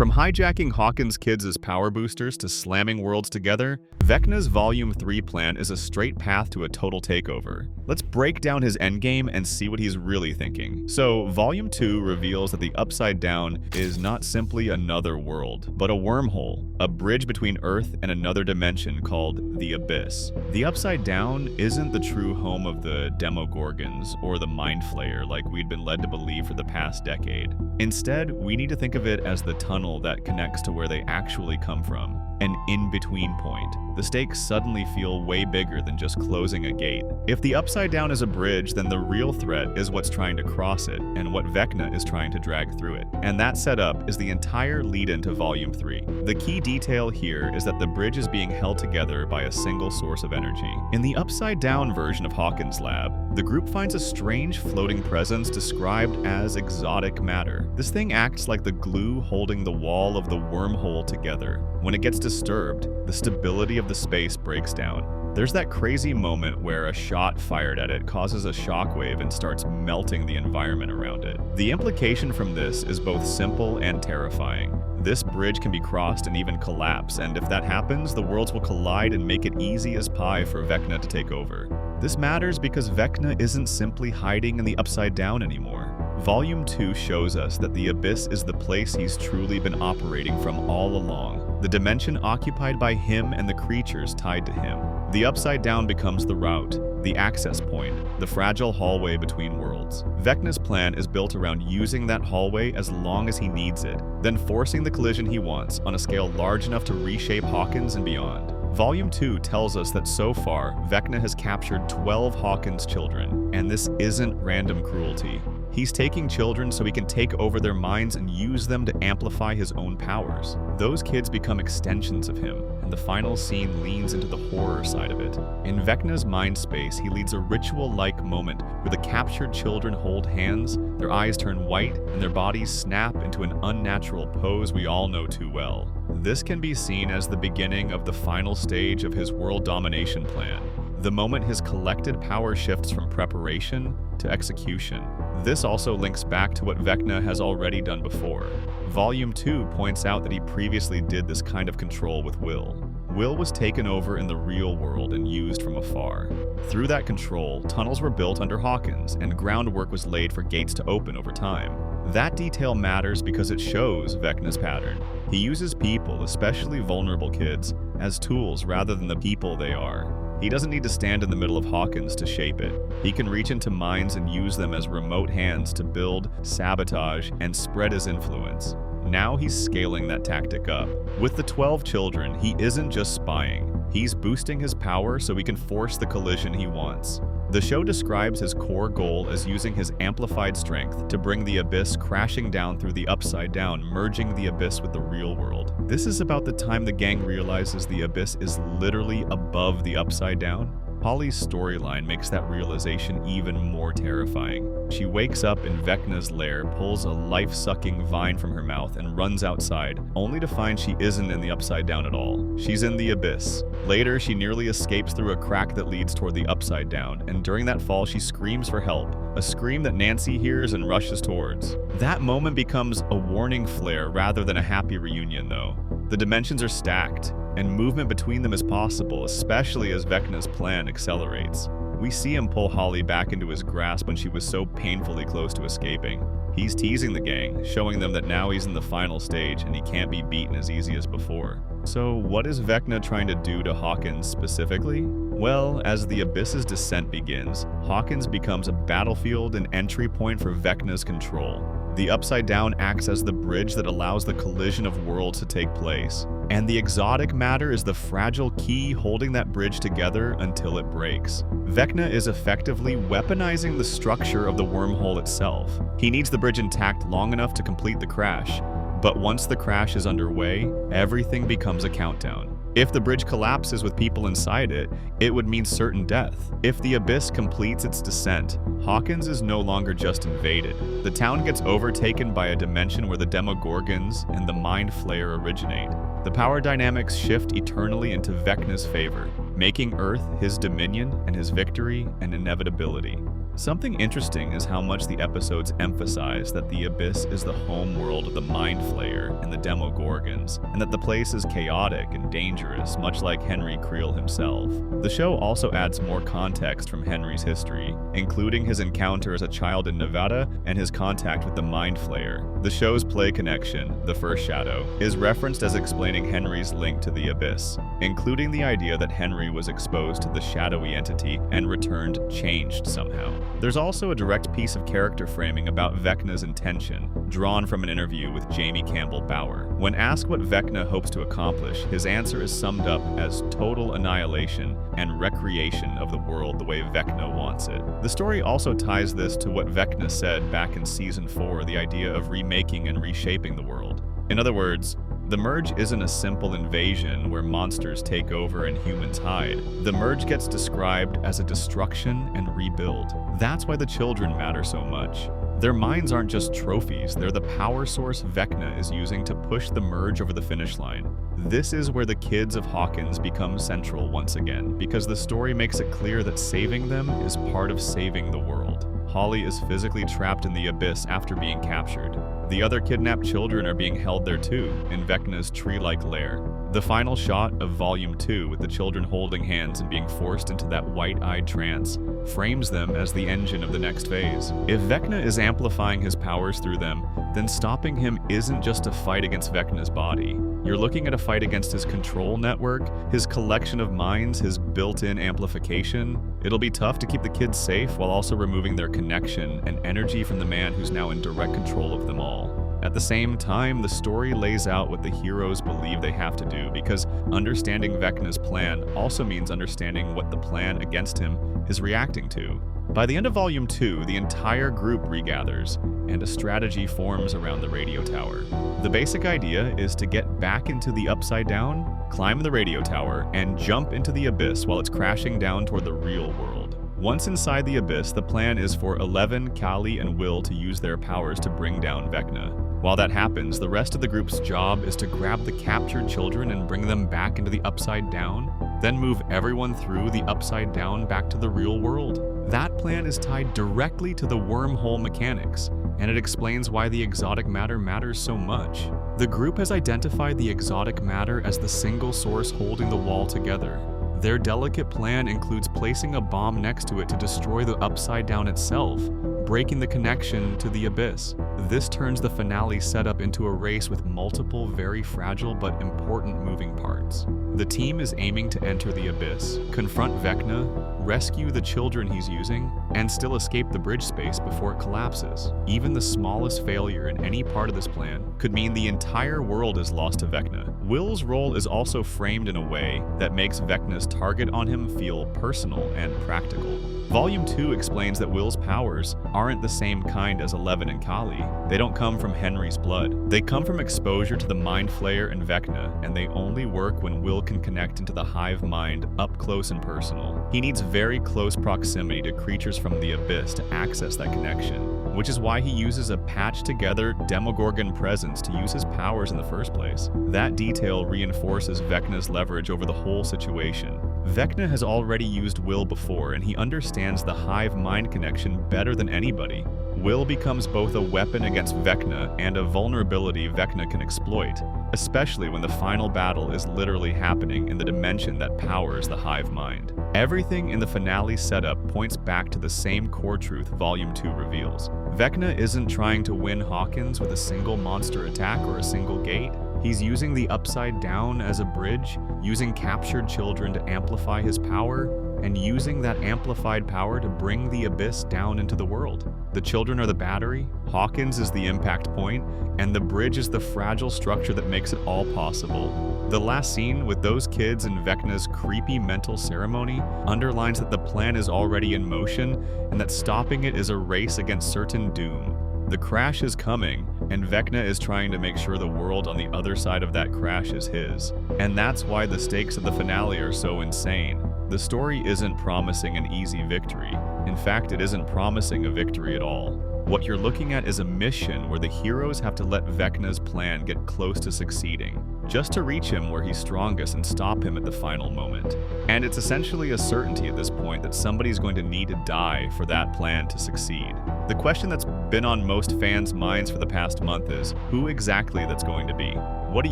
From hijacking Hawkins' kids as power boosters to slamming worlds together, Vecna's Volume 3 plan is a straight path to a total takeover. Let's break down his endgame and see what he's really thinking. So, Volume 2 reveals that the Upside Down is not simply another world, but a wormhole, a bridge between Earth and another dimension called the Abyss. The Upside Down isn't the true home of the Demogorgons or the Mind Flayer like we'd been led to believe for the past decade. Instead, we need to think of it as the tunnel that connects to where they actually come from, an in-between point. The stakes suddenly feel way bigger than just closing a gate. If the Upside Down is a bridge, then the real threat is what's trying to cross it, and what Vecna is trying to drag through it. And that setup is the entire lead-in to Volume 3. The key detail here is that the bridge is being held together by a single source of energy. In the Upside Down version of Hawkins' lab, the group finds a strange floating presence described as exotic matter. This thing acts like the glue holding the wall of the wormhole together. When it gets disturbed, the stability of the space breaks down. There's that crazy moment where a shot fired at it causes a shockwave and starts melting the environment around it. The implication from this is both simple and terrifying. This bridge can be crossed and even collapse, and if that happens, the worlds will collide and make it easy as pie for Vecna to take over. This matters because Vecna isn't simply hiding in the Upside Down anymore. Volume 2 shows us that the Abyss is the place he's truly been operating from all along, the dimension occupied by him and the creatures tied to him. The Upside Down becomes the route, the access point, the fragile hallway between worlds. Vecna's plan is built around using that hallway as long as he needs it, then forcing the collision he wants on a scale large enough to reshape Hawkins and beyond. Volume 2 tells us that so far, Vecna has captured 12 Hawkins children, and this isn't random cruelty. He's taking children so he can take over their minds and use them to amplify his own powers. Those kids become extensions of him, and the final scene leans into the horror side of it. In Vecna's mind space, he leads a ritual-like moment where the captured children hold hands, their eyes turn white, and their bodies snap into an unnatural pose we all know too well. This can be seen as the beginning of the final stage of his world domination plan, the moment his collected power shifts from preparation to execution. This also links back to what Vecna has already done before. Volume 2 points out that he previously did this kind of control with Will. Will was taken over in the real world and used from afar. Through that control, tunnels were built under Hawkins, and groundwork was laid for gates to open over time. That detail matters because it shows Vecna's pattern. He uses people, especially vulnerable kids, as tools rather than the people they are. He doesn't need to stand in the middle of Hawkins to shape it. He can reach into minds and use them as remote hands to build, sabotage, and spread his influence. Now he's scaling that tactic up. With the 12 children, he isn't just spying. He's boosting his power so he can force the collision he wants. The show describes his core goal as using his amplified strength to bring the Abyss crashing down through the Upside Down, merging the Abyss with the real world. This is about the time the gang realizes the Abyss is literally above the Upside Down. Holly's storyline makes that realization even more terrifying. She wakes up in Vecna's lair, pulls a life-sucking vine from her mouth, and runs outside, only to find she isn't in the Upside Down at all. She's in the Abyss. Later, she nearly escapes through a crack that leads toward the Upside Down, and during that fall, she screams for help, a scream that Nancy hears and rushes towards. That moment becomes a warning flare rather than a happy reunion, though. The dimensions are stacked, and movement between them is possible, especially as Vecna's plan accelerates. We see him pull Holly back into his grasp when she was so painfully close to escaping. He's teasing the gang, showing them that now he's in the final stage and he can't be beaten as easy as before. So what is Vecna trying to do to Hawkins specifically? Well, as the Abyss's descent begins, Hawkins becomes a battlefield and entry point for Vecna's control. The Upside Down acts as the bridge that allows the collision of worlds to take place. And the exotic matter is the fragile key holding that bridge together until it breaks. Vecna is effectively weaponizing the structure of the wormhole itself. He needs the bridge intact long enough to complete the crash. But once the crash is underway, everything becomes a countdown. If the bridge collapses with people inside it, it would mean certain death. If the Abyss completes its descent, Hawkins is no longer just invaded. The town gets overtaken by a dimension where the Demogorgons and the Mind Flayer originate. The power dynamics shift eternally into Vecna's favor, making Earth his dominion and his victory an inevitability. Something interesting is how much the episodes emphasize that the Abyss is the home world of the Mind Flayer and the Demogorgons, and that the place is chaotic and dangerous, much like Henry Creel himself. The show also adds more context from Henry's history, including his encounter as a child in Nevada and his contact with the Mind Flayer. The show's play connection, The First Shadow, is referenced as explaining Henry's link to the Abyss, including the idea that Henry was exposed to the shadowy entity and returned changed somehow. There's also a direct piece of character framing about Vecna's intention, drawn from an interview with Jamie Campbell Bower. When asked what Vecna hopes to accomplish, his answer is summed up as total annihilation and recreation of the world the way Vecna wants it. The story also ties this to what Vecna said back in Season 4, the idea of remaking and reshaping the world. In other words, the Merge isn't a simple invasion where monsters take over and humans hide. The Merge gets described as a destruction and rebuild. That's why the children matter so much. Their minds aren't just trophies, they're the power source Vecna is using to push the Merge over the finish line. This is where the kids of Hawkins become central once again, because the story makes it clear that saving them is part of saving the world. Holly is physically trapped in the Abyss after being captured. The other kidnapped children are being held there too, in Vecna's tree-like lair. The final shot of Volume 2, with the children holding hands and being forced into that white-eyed trance, frames them as the engine of the next phase. If Vecna is amplifying his powers through them, then stopping him isn't just a fight against Vecna's body. You're looking at a fight against his control network, his collection of minds, his built-in amplification. It'll be tough to keep the kids safe while also removing their connection and energy from the man who's now in direct control of them all. At the same time, the story lays out what the heroes believe they have to do, because understanding Vecna's plan also means understanding what the plan against him is reacting to. By the end of Volume 2, the entire group regathers, and a strategy forms around the radio tower. The basic idea is to get back into the Upside Down, climb the radio tower, and jump into the Abyss while it's crashing down toward the real world. Once inside the Abyss, the plan is for Eleven, Kali, and Will to use their powers to bring down Vecna. While that happens, the rest of the group's job is to grab the captured children and bring them back into the Upside Down, then move everyone through the Upside Down back to the real world. That plan is tied directly to the wormhole mechanics, and it explains why the exotic matter matters so much. The group has identified the exotic matter as the single source holding the wall together. Their delicate plan includes placing a bomb next to it to destroy the Upside Down itself, breaking the connection to the Abyss. This turns the finale setup into a race with multiple very fragile but important moving parts. The team is aiming to enter the Abyss, confront Vecna, rescue the children he's using, and still escape the bridge space before it collapses. Even the smallest failure in any part of this plan could mean the entire world is lost to Vecna. Will's role is also framed in a way that makes Vecna's target on him feel personal and practical. Volume 2 explains that Will's powers aren't the same kind as Eleven and Kali. They don't come from Henry's blood. They come from exposure to the Mind Flayer and Vecna, and they only work when Will can connect into the hive mind up close and personal. He needs very close proximity to creatures from the Abyss to access that connection, which is why he uses a patched-together Demogorgon presence to use his powers in the first place. That detail reinforces Vecna's leverage over the whole situation. Vecna has already used Will before, and he understands the hive mind connection better than anybody. Will becomes both a weapon against Vecna and a vulnerability Vecna can exploit, especially when the final battle is literally happening in the dimension that powers the hive mind. Everything in the finale setup points back to the same core truth Volume 2 reveals. Vecna isn't trying to win Hawkins with a single monster attack or a single gate. He's using the Upside Down as a bridge, using captured children to amplify his power, and using that amplified power to bring the Abyss down into the world. The children are the battery, Hawkins is the impact point, and the bridge is the fragile structure that makes it all possible. The last scene with those kids in Vecna's creepy mental ceremony underlines that the plan is already in motion and that stopping it is a race against certain doom. The crash is coming, and Vecna is trying to make sure the world on the other side of that crash is his. And that's why the stakes of the finale are so insane. The story isn't promising an easy victory. In fact, it isn't promising a victory at all. What you're looking at is a mission where the heroes have to let Vecna's plan get close to succeeding, just to reach him where he's strongest and stop him at the final moment. And it's essentially a certainty at this point that somebody's going to need to die for that plan to succeed. The question that's been on most fans' minds for the past month is, who exactly that's going to be? What do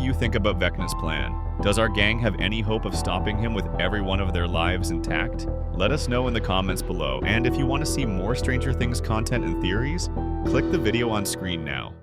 you think about Vecna's plan? Does our gang have any hope of stopping him with every one of their lives intact? Let us know in the comments below, and if you want to see more Stranger Things content and theories, click the video on screen now.